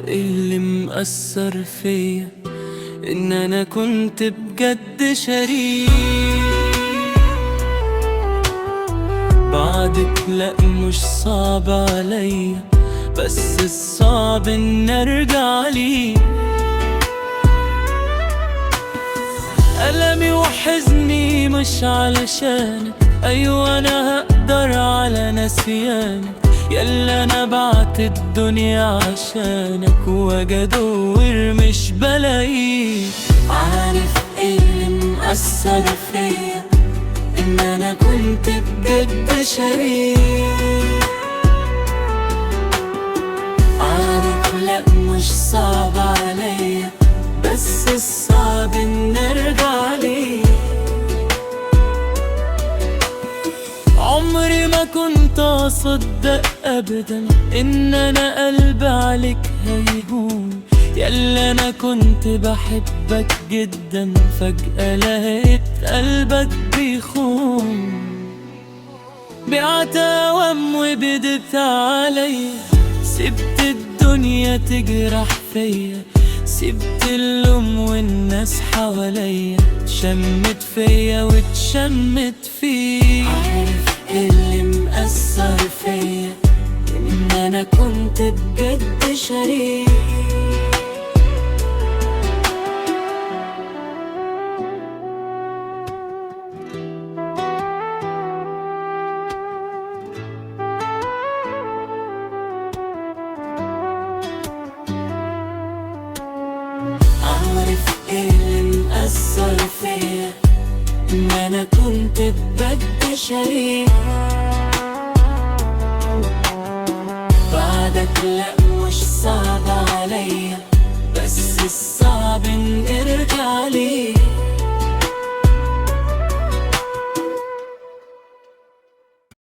ايه اللي مأثر فيا، ان انا كنت بجد شريك بعدك. لا مش صعب عليا، بس الصعب ان ارجع ليك. ألمي وحزني مش علشانك، أيوة أنا هقدر على نسيانك، يلا أنا بعت الدنيا عشانك واجي أدور مش بلاقيك. عارف إيه اللي مأثر فيا، إن أنا كنت بجد شريك. عارف لأ مش صعب عليا، بس الصعب إن أرجع ليك. عمري ما كنت أصدق أبدا إن أنا قلبي عليك هيهون، يلا أنا كنت بحبك جدا، فجأة لقيت قلبك بيخون. بعت أوام وبدت عليا، سبت الدنيا تجرح فيا، سبت اللوم والناس حواليا شمت فيا واتشمت فيك. عارف ايه اللي مأثر فيا، ان انا كنت بجد شريك. عارف ايه اللي مأثر فيا، ان انا كنت بجد شريك. بعدك لا مش صعب عليا، بس الصعب ان